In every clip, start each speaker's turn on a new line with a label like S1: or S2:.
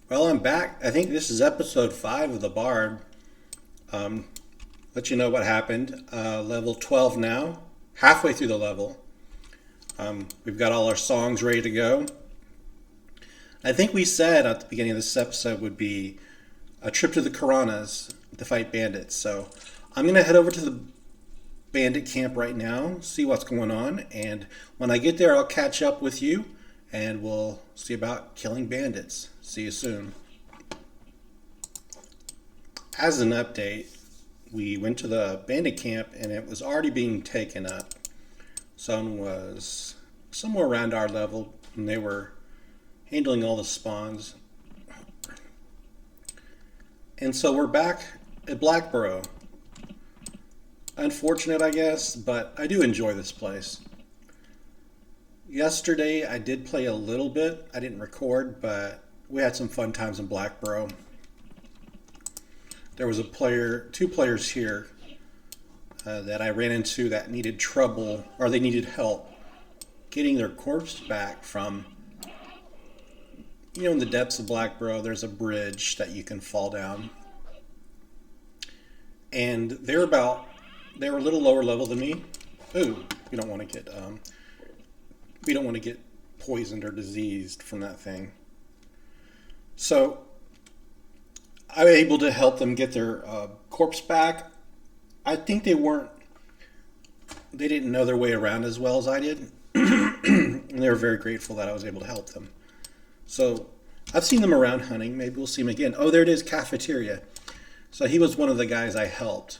S1: Well, I'm back. I think this is episode 5 of The Bard. Um, let you know what happened. Level 12 now, halfway through the level. We've got all our songs ready to go. I think we said at the beginning of this episode would be a trip to the Karanas to fight bandits. So I'm going to head over to the bandit camp right now, see what's going on, and when I get there, I'll catch up with you and we'll see about killing bandits. See you soon. As an update, we went to the bandit camp and it was already being taken up. Someone was somewhere around our level and they were handling all the spawns. And so we're back at Burrow. Unfortunate, I guess, but I do enjoy this place. Yesterday I did play a little bit. I didn't record, but we had some fun times in Burrow. There was two players here that I ran into that needed trouble, or they needed help getting their corpse back from, in the depths of Burrow, there's a bridge that you can fall down. And they were a little lower level than me. Ooh, we don't want to get poisoned or diseased from that thing. So I was able to help them get their corpse back. I think they didn't know their way around as well as I did. And they were very grateful that I was able to help them. So I've seen them around hunting. Maybe we'll see them again. Oh, there it is, cafeteria. So he was one of the guys I helped.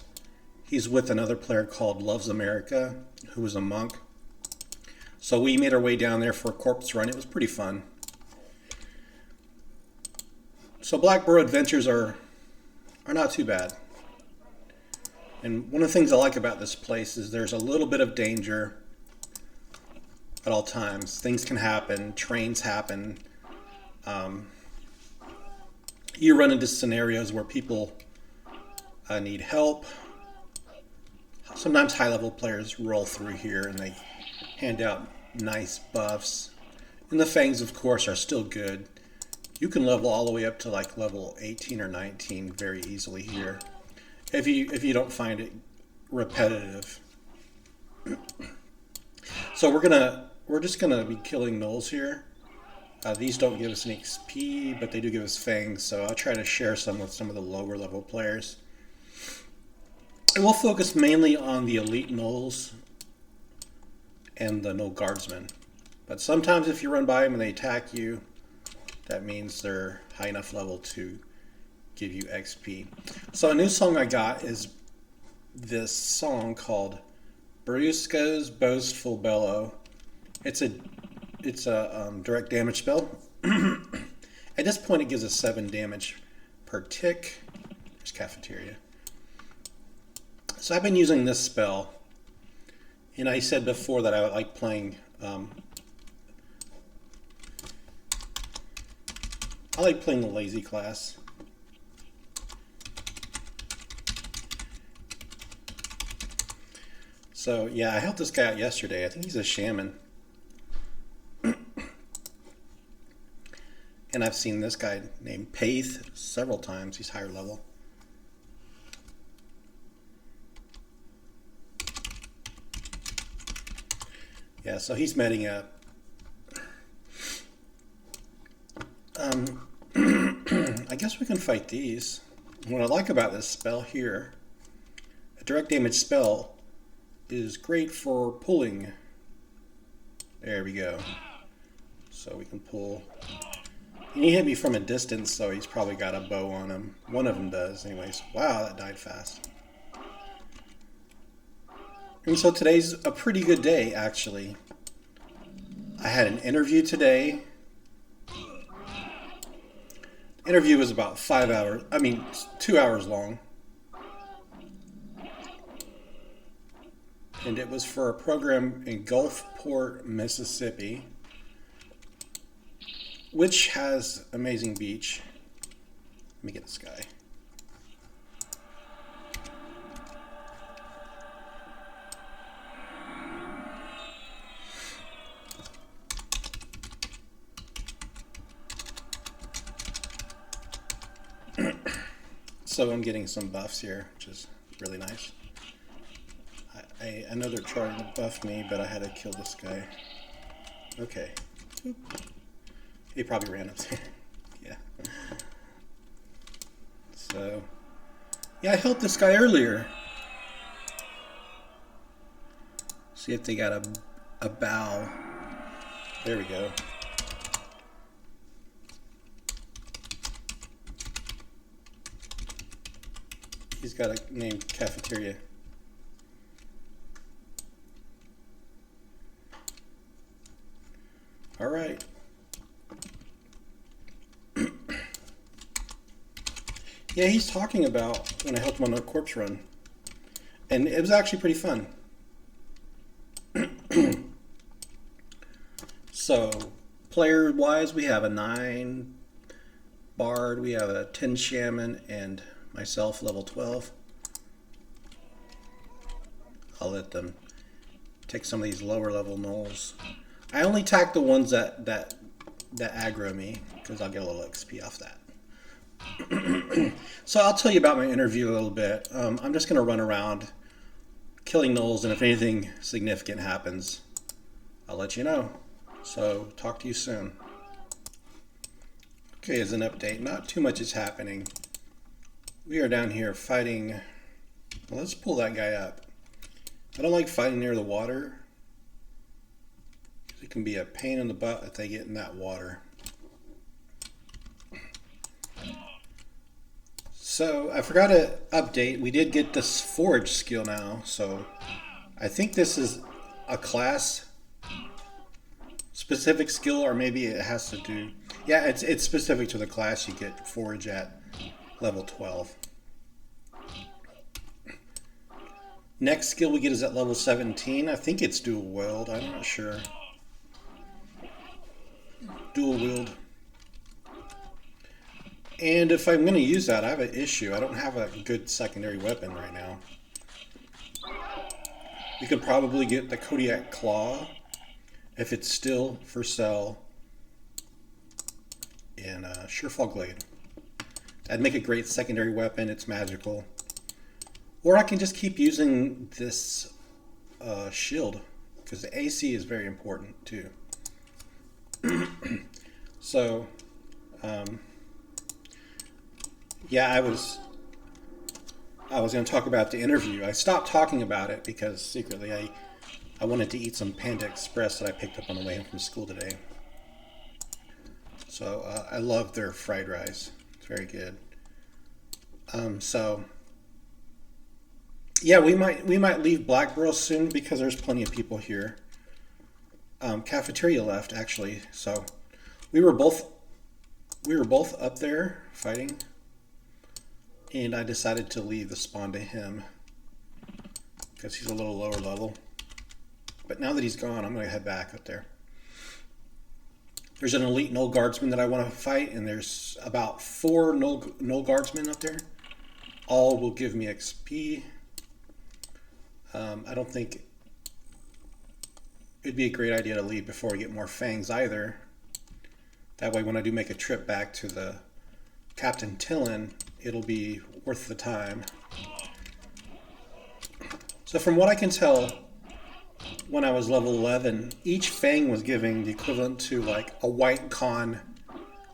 S1: He's with another player called Loves America, who was a monk. So we made our way down there for a corpse run. It was pretty fun. So Burrow adventures are not too bad. And one of the things I like about this place is there's a little bit of danger at all times. Things can happen. Trains happen. You run into scenarios where people need help. Sometimes high-level players roll through here and they hand out nice buffs. And the fangs, of course, are still good. You can level all the way up to like level 18 or 19 very easily here, if you don't find it repetitive. So we're just gonna be killing gnolls here. These don't give us any XP, but they do give us fangs. So I'll try to share some with some of the lower level players. And we'll focus mainly on the elite gnolls and the gnoll guardsmen. But sometimes if you run by them and they attack you, that means they're high enough level to give you XP. So a new song I got is this song called Brusco's Boastful Bellow. It's a direct damage spell. At this point it gives us 7 damage per tick. There's cafeteria. So I've been using this spell, and I said before that I like playing I like playing the lazy class. So yeah, I helped this guy out yesterday. I think he's a shaman. And I've seen this guy named Paith several times. He's higher level. Yeah, so he's meting up. I guess we can fight these. What I like about this spell here, a direct damage spell is great for pulling. There we go. So we can pull. And he hit me from a distance, so he's probably got a bow on him. One of them does, anyways. Wow, that died fast. And so today's a pretty good day, actually. I had an interview today. The interview was about 2 hours long. And it was for a program in Gulfport, Mississippi, which has amazing beach. Let me get this guy. So I'm getting some buffs here, which is really nice. I know they're trying to buff me, but I had to kill this guy. Okay. He probably ran up there. Yeah. So, yeah, I helped this guy earlier. See if they got a bow. There we go. He's got a name, Cafeteria. All right. Yeah, he's talking about when I helped him on a corpse run. And it was actually pretty fun. So, player-wise, we have a 9 Bard, we have a 10 Shaman, and myself, level 12. I'll let them take some of these lower level gnolls. I only attack the ones that aggro me, because I'll get a little XP off that. So I'll tell you about my interview a little bit. I'm just going to run around killing gnolls, and if anything significant happens, I'll let you know. So talk to you soon. Okay, as an update, not too much is happening. We are down here fighting. Well, let's pull that guy up. I don't like fighting near the water. It can be a pain in the butt if they get in that water. So I forgot to update. We did get this forage skill now, so I think this is a class specific skill, or maybe it has to do. Yeah, it's specific to the class you get forage at level 12. Next skill we get is at level 17. I think it's dual wield. I'm not sure. Dual wield. And if I'm going to use that, I have an issue. I don't have a good secondary weapon right now. We could probably get the Kodiak Claw if it's still for sale in Surefall Glade. That'd make a great secondary weapon. It's magical. Or I can just keep using this shield, because the AC is very important too. So, yeah, I was going to talk about the interview. I stopped talking about it because secretly I wanted to eat some Panda Express that I picked up on the way home from school today. So I love their fried rice. It's very good. So yeah, we might leave Black Burrow soon because there's plenty of people here. Cafeteria left actually, so we were both up there fighting, and I decided to leave the spawn to him because he's a little lower level. But now that he's gone, I'm going to head back up there. There's an elite Gnoll Guardsman that I want to fight, and there's about 4 Gnoll Guardsmen up there. All will give me XP. I don't think it'd be a great idea to leave before we get more fangs either. That way when I do make a trip back to the Captain Tillin, it'll be worth the time. So from what I can tell, when I was level 11, each fang was giving the equivalent to like a white con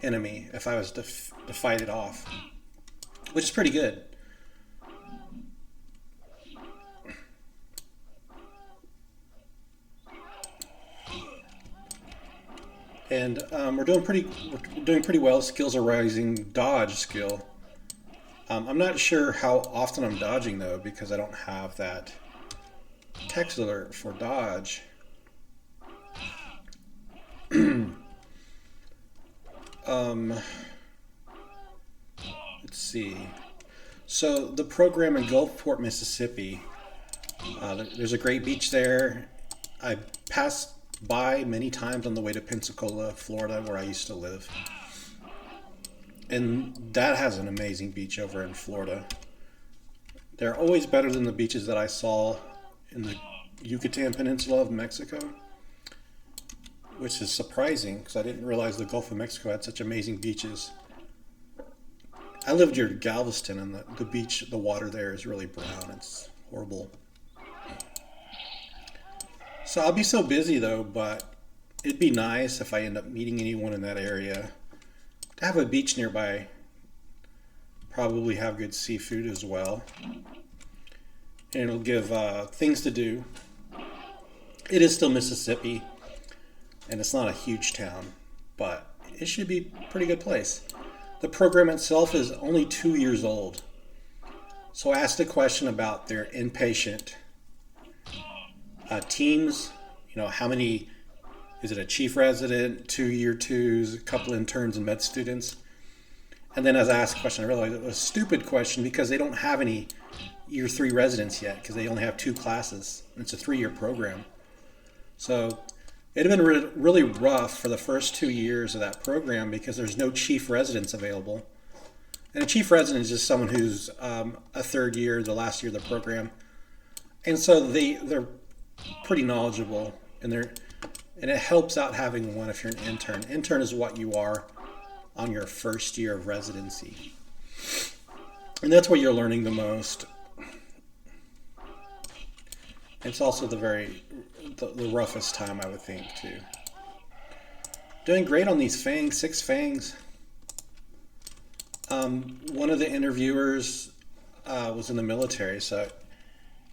S1: enemy if I was to fight it off, which is pretty good. And we're doing pretty well. Skills are rising. Dodge skill. I'm not sure how often I'm dodging though, because I don't have that text alert for dodge. Let's see. So the program in Gulfport, Mississippi. There's a great beach there. I passed by many times on the way to Pensacola, Florida, where I used to live. And that has an amazing beach over in Florida. They're always better than the beaches that I saw in the Yucatan Peninsula of Mexico, which is surprising because I didn't realize the Gulf of Mexico had such amazing beaches. I lived near Galveston, and the beach, the water there is really brown. It's horrible. So I'll be so busy though, but it'd be nice if I end up meeting anyone in that area to have a beach nearby. Probably have good seafood as well, and it'll give things to do. It is still Mississippi, and it's not a huge town, but it should be a pretty good place. The program itself is only 2 years old. So I asked a question about their inpatient teams. You know, how many, is it a chief resident, 2 year twos, a couple interns and med students? And then as I asked the question, I realized it was a stupid question because they don't have any year 3 residents yet because they only have 2 classes. It's a 3-year program. So it'd have been really rough for the first 2 years of that program because there's no chief residents available. And a chief resident is just someone who's a third year, the last year of the program. And so they're pretty knowledgeable, and it helps out having one if you're an intern. Intern is what you are on your first year of residency. And that's where you're learning the most. It's also the roughest time, I would think, too. Doing great on these fangs, 6 fangs. One of the interviewers was in the military, so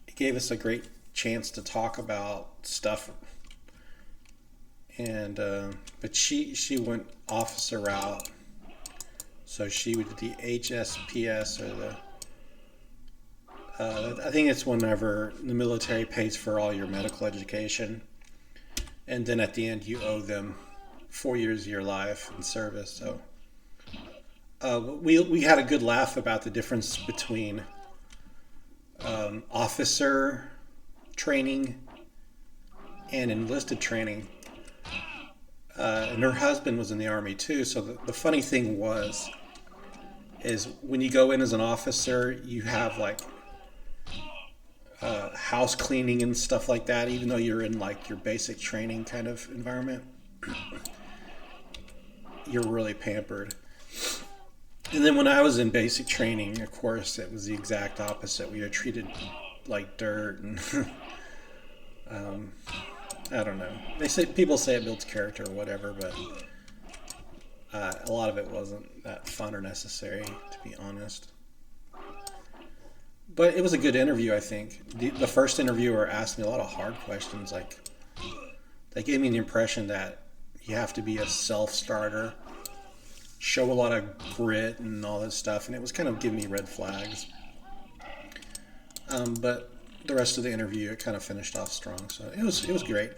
S1: it gave us a great chance to talk about stuff. And but she went officer route, so she did the HSPS or the I think it's whenever the military pays for all your medical education, and then at the end you owe them 4 years of your life in service. So we had a good laugh about the difference between officer training and enlisted training. And her husband was in the Army too. So the funny thing is when you go in as an officer, you have like house cleaning and stuff like that, even though you're in like your basic training kind of environment. You're really pampered. And then when I was in basic training, of course, it was the exact opposite. We were treated like dirt, and I don't know. People say it builds character or whatever, but a lot of it wasn't that fun or necessary, to be honest. But it was a good interview, I think. The first interviewer asked me a lot of hard questions. Like, they gave me the impression that you have to be a self-starter, show a lot of grit and all this stuff, and it was kind of giving me red flags. But the rest of the interview, it kind of finished off strong, so it was great.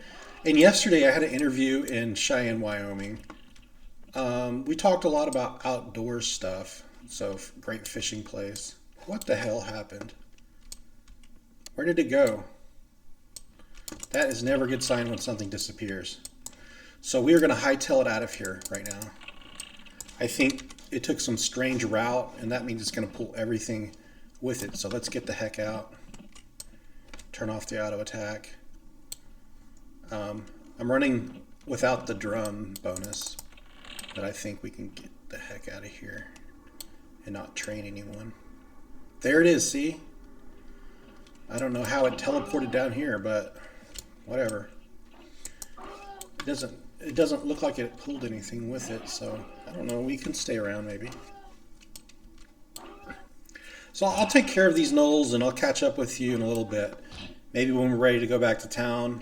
S1: And yesterday I had an interview in Cheyenne, Wyoming. We talked a lot about outdoor stuff, so great fishing place. What the hell happened? Where did it go? That is never a good sign when something disappears. So we are going to hightail it out of here right now. I think it took some strange route, and that means it's going to pull everything with it. So let's get the heck out. Turn off the auto attack. I'm running without the drum bonus, but I think we can get the heck out of here and not train anyone. There it is, see? I don't know how it teleported down here, but whatever. It doesn't look like it pulled anything with it, so I don't know. We can stay around maybe. So I'll take care of these gnolls, and I'll catch up with you in a little bit. Maybe when we're ready to go back to town.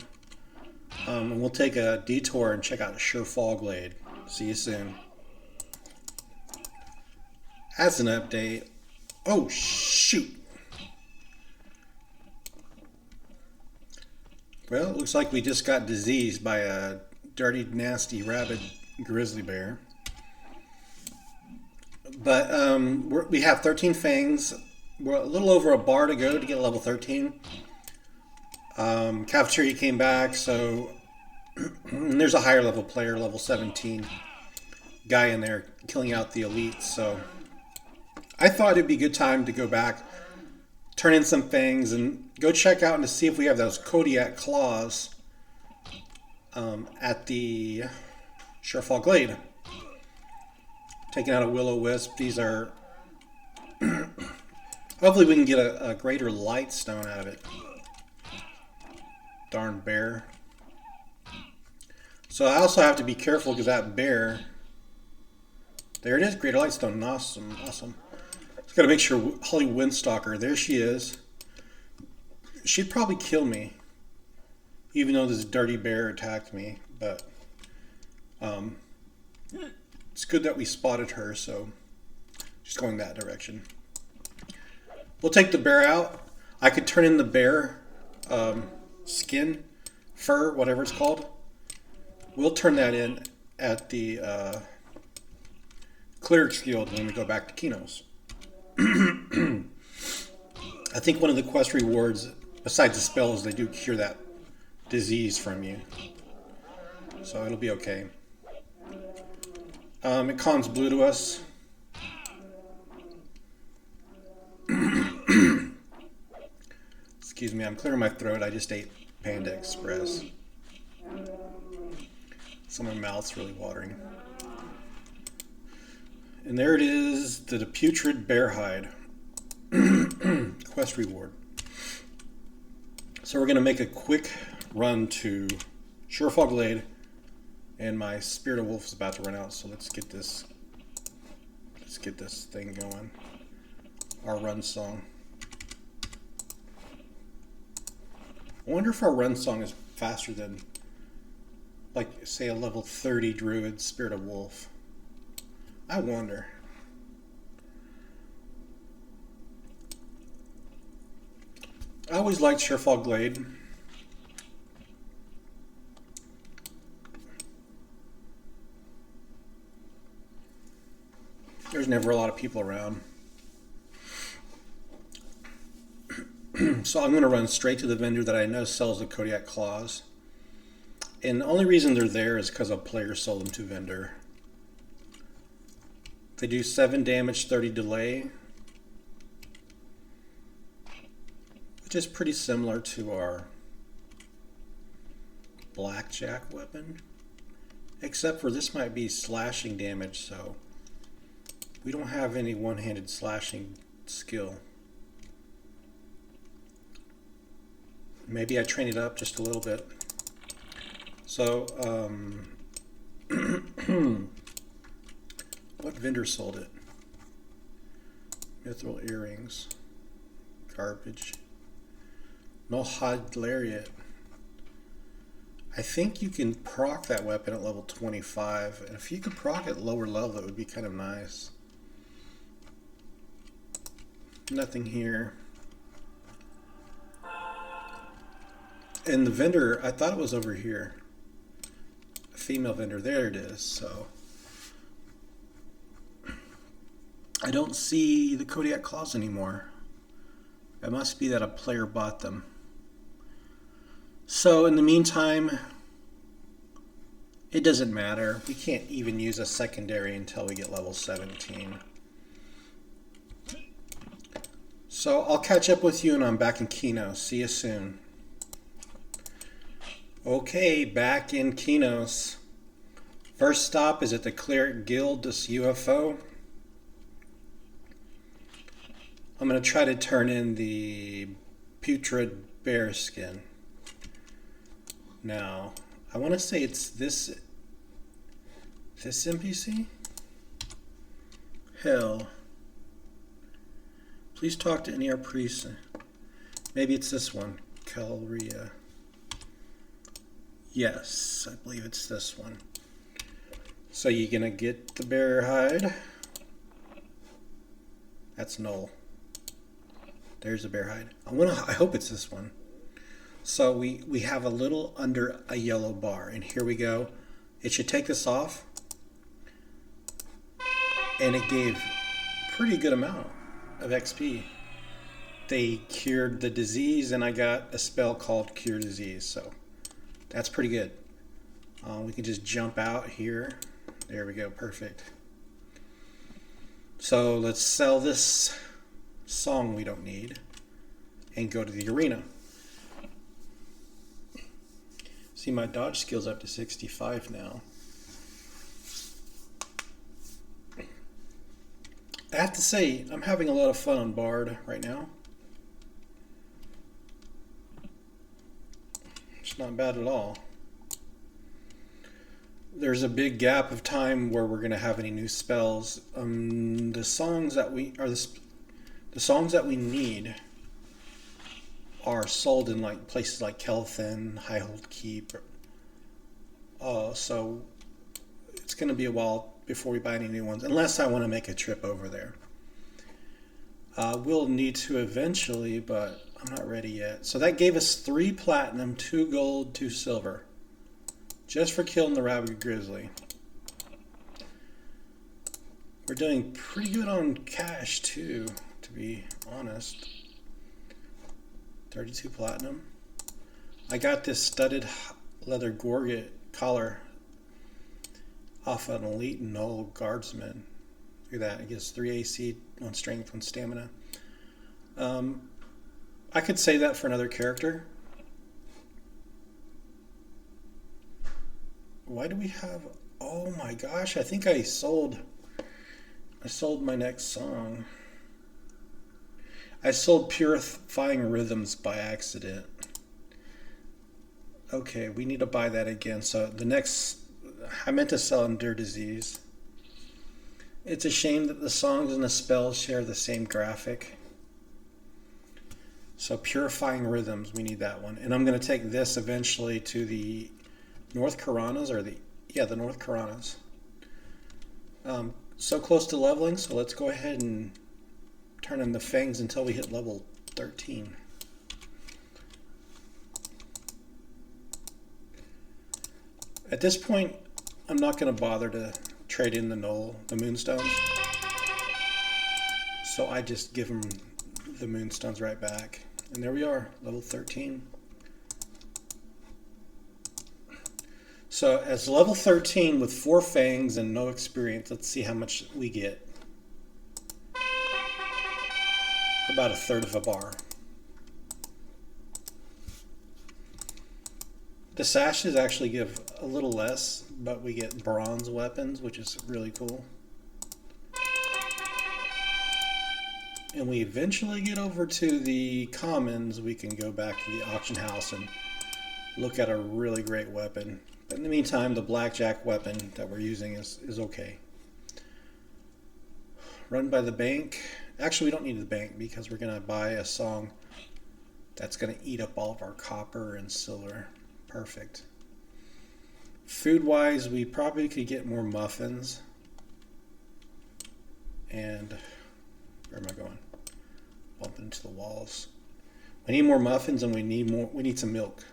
S1: And we'll take a detour and check out Surefall Glade. See you soon. As an update. Oh, shoot. Well, it looks like we just got diseased by a dirty, nasty, rabid grizzly bear. But we have 13 fangs. We're a little over a bar to go to get level 13. Cafeteria came back, so there's a higher level player, level 17 guy in there killing out the elites. So I thought it'd be a good time to go back, turn in some fangs, and go check out and to see if we have those Kodiak claws at the Surefall Glade. Taking out a will-o-wisp. These are Hopefully we can get a greater light stone out of it. Darn bear. So I also have to be careful because that bear... There it is, greater light stone. Awesome, awesome. Just got to make sure Holly Windstalker, there she is. She'd probably kill me, even though this dirty bear attacked me. But it's good that we spotted her, so she's going that direction. We'll take the bear out. I could turn in the bear skin, fur, whatever it's called. We'll turn that in at the Cleric's Guild when we go back to Kinos. I think one of the quest rewards, besides the spell, is they do cure that disease from you. So it'll be okay. It cons blue to us. Excuse me, I'm clearing my throat. I just ate Panda Express. So my mouth's really watering. And there it is, the putrid bear hide. Quest reward. So we're going to make a quick run to Surefall Glade. And my Spirit of Wolf is about to run out, so let's get this thing going. Our run song. I wonder if our run song is faster than, like, say, a level 30 Druid Spirit of Wolf. I wonder. I always liked Surefall Glade. There's never a lot of people around. So I'm going to run straight to the vendor that I know sells the Kodiak Claws. And the only reason they're there is because a player sold them to vendor. They do 7 damage, 30 delay. Which is pretty similar to our Blackjack weapon. Except for this might be slashing damage, so we don't have any one-handed slashing skill. Maybe I train it up just a little bit. So, what vendor sold it? Mithril earrings. Garbage. No hod lariat. I think you can proc that weapon at level 25. And if you could proc at lower level, it would be kind of nice. Nothing here. And the vendor, I thought it was over here. A female vendor, there it is. So I don't see the Kodiak Claws anymore. It must be that a player bought them. So in the meantime, it doesn't matter. We can't even use a secondary until we get level 17. So I'll catch up with you and I'm back in Kino. See you soon. Okay, back in Kinos. First stop is at the Cleric Guild, this UFO. I'm going to try to turn in the putrid bear skin. Now, I want to say it's this NPC? Hell. Please talk to any of our priests. Maybe it's this one, Calria. Yes, I believe it's this one. So you're gonna get the bear hide. That's null. There's the bear hide. I hope it's this one. So we have a little under a yellow bar, and here we go. It should take this off, and it gave pretty good amount of XP. They cured the disease, and I got a spell called Cure Disease, so that's pretty good. We can just jump out here. There we go, perfect. So let's sell this song we don't need and go to the arena. See, my dodge skill's up to 65 now. have to say, I'm having a lot of fun on Bard right now. It's not bad at all. There's a big gap of time where we're going to have any new spells. The songs that we are the songs that we need are sold in like places like Kelthin, Highhold Keep. So it's going to be a while before we buy any new ones, unless I want to make a trip over there. We'll need to eventually, but I'm not ready yet. So that gave us 3 platinum, 2 gold, 2 silver. Just for killing the rabid grizzly. We're doing pretty good on cash too, to be honest. 32 platinum. I got this studded leather gorget collar off an elite Null guardsman. Look at that, it gives 3 AC on strength, 1 stamina. I could say that for another character. Why do we have, oh my gosh, I think I sold my next song. I sold Purifying Rhythms by accident. Okay, we need to buy that again. So the next, I meant to sell Endure Disease. It's a shame that the songs and the spells share the same graphic. So Purifying Rhythms, we need that one. And I'm going to take this eventually to the North Karanas, or the North Karanas. So close to leveling, so let's go ahead and turn in the fangs until we hit level 13. At this point, I'm not going to bother to trade in the moonstones. So I just give them the moonstones right back. And there we are, level 13. So as level 13 with 4 fangs and no experience, let's see how much we get. About 1/3 of a bar. The sashes actually give a little less, but we get bronze weapons, which is really cool. And we eventually get over to the commons, we can go back to the auction house and look at a really great weapon. But in the meantime, the blackjack weapon that we're using is okay. Run by the bank. Actually, we don't need the bank because we're going to buy a song that's going to eat up all of our copper and silver. Perfect. Food-wise, we probably could get more muffins. And where am I going? Bumping into the walls. We need more muffins and we need some milk.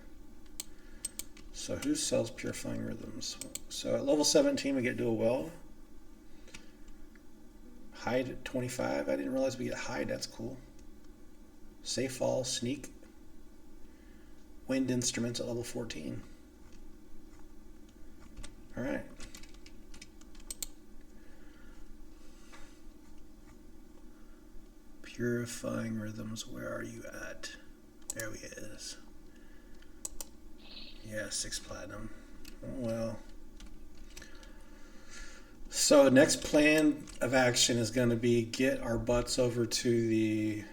S1: So who sells Purifying Rhythms? So at level 17 we get Dual Well. Hide at 25. I didn't realize we get Hide. That's cool. Safe Fall, Sneak. Wind Instruments at level 14. Alright. Purifying Rhythms, where are you at? There he is. Yeah, 6 platinum. Oh well. So next plan of action is going to be get our butts over to the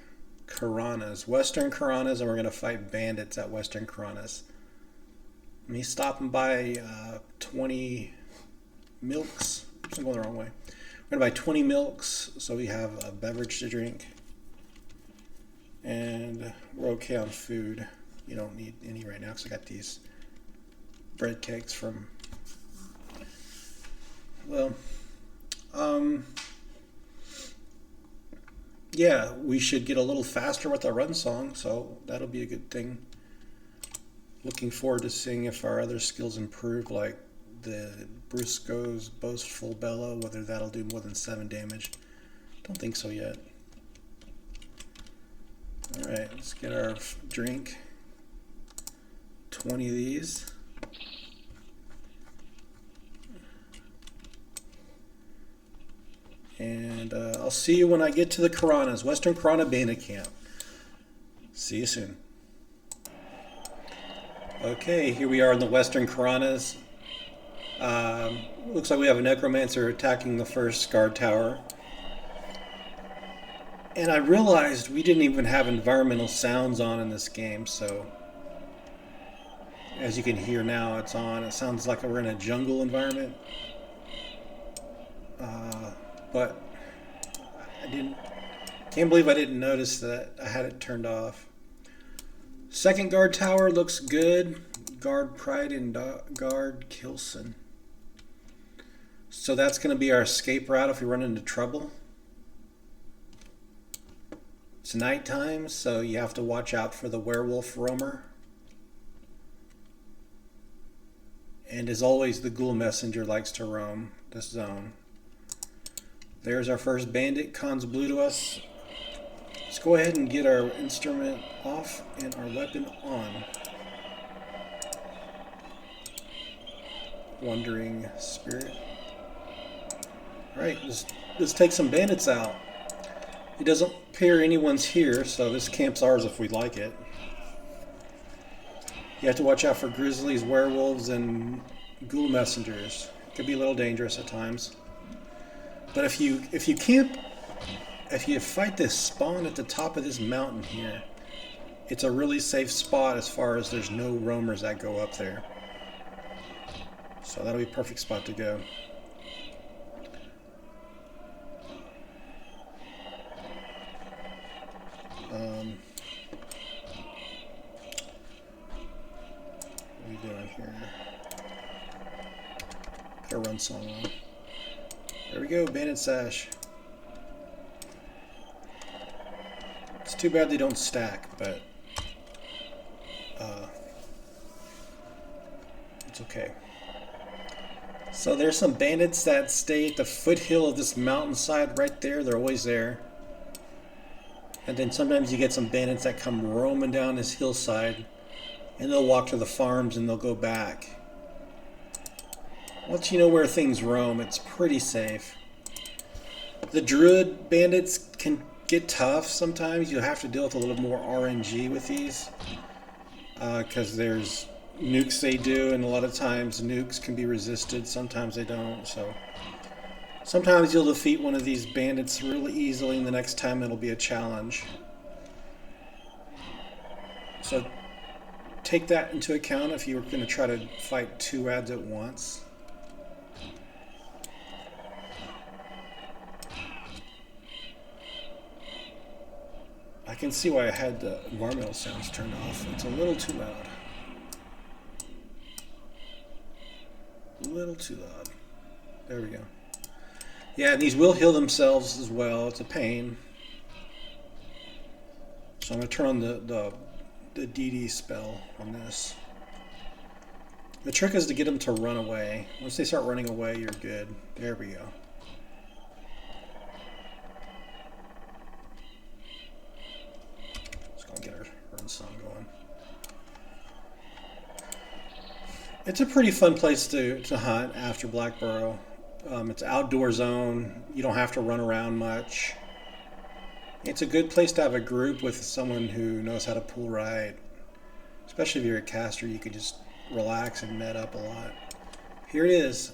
S1: Karanas, Western Karanas, and we're going to fight bandits at Western Karanas. Me stopping by 20 milks. Oops, I'm going the wrong way. We're going to buy 20 milks so we have a beverage to drink. And we're okay on food. You don't need any right now because I got these bread cakes from, well, yeah, we should get a little faster with our run song, so that'll be a good thing. Looking forward to seeing if our other skills improve, like the Brusco's Boastful Bellow, whether that'll do more than 7 damage. Don't think so yet. Alright, let's get our drink. 20 of these. And I'll see you when I get to the Karanas, Western Karana Bandit Camp. See you soon. Okay, here we are in the Western Karanas. Looks like we have a necromancer attacking the first guard tower. And I realized we didn't even have environmental sounds on in this game, so as you can hear now, it's on. It sounds like we're in a jungle environment. But can't believe I didn't notice that I had it turned off. Second guard tower looks good. Guard Pride and Guard Kilson. So that's going to be our escape route if we run into trouble. It's nighttime, so you have to watch out for the werewolf roamer. And as always, the ghoul messenger likes to roam this zone. There's our first bandit. Con's blue to us. Let's go ahead and get our instrument off and our weapon on. Wandering spirit. Alright, let's take some bandits out. It doesn't appear anyone's here, so this camp's ours if we like it. You have to watch out for grizzlies, werewolves, and ghoul messengers. It could be a little dangerous at times. But if you fight this spawn at the top of this mountain here, it's a really safe spot as far as there's no roamers that go up there. So that'll be a perfect spot to go. What are we doing here? Got a run song on. There we go, bandit sash. It's too bad they don't stack, but it's okay. So there's some bandits that stay at the foothill of this mountainside right there. They're always there. And then sometimes you get some bandits that come roaming down this hillside, and they'll walk to the farms and they'll go back. Once you know where things roam, it's pretty safe. The druid bandits can get tough sometimes. You have to deal with a little more RNG with these, because there's nukes they do, and a lot of times nukes can be resisted, sometimes they don't. So sometimes you'll defeat one of these bandits really easily, and the next time it'll be a challenge. So take that into account if you were going to try to fight two ads at once. I can see why I had the environmental sounds turned off. It's a little too loud. A little too loud. There we go. Yeah, and these will heal themselves as well. It's a pain. So I'm going to turn on the DD spell on this. The trick is to get them to run away. Once they start running away, you're good. There we go. Let's go get our run song going. It's a pretty fun place to hunt after Black Burrow. It's an outdoor zone. You don't have to run around much. It's a good place to have a group with someone who knows how to pull right. Especially if you're a caster, you can just relax and net up a lot. Here it is.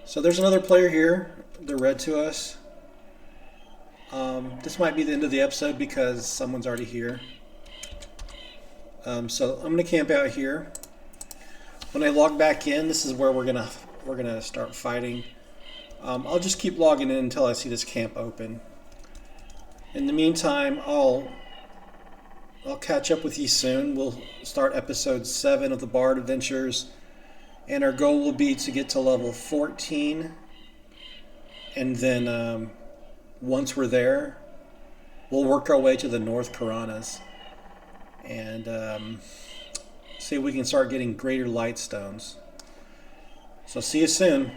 S1: So there's another player here. They're red to us. This might be the end of the episode because someone's already here. So I'm going to camp out here. When I log back in, this is where we're gonna start fighting. I'll just keep logging in until I see this camp open. In the meantime, I'll catch up with you soon. We'll start episode 7 of the Bard Adventures, and our goal will be to get to level 14. And then once we're there, we'll work our way to the North Karanas and see if we can start getting greater light stones. So see you soon.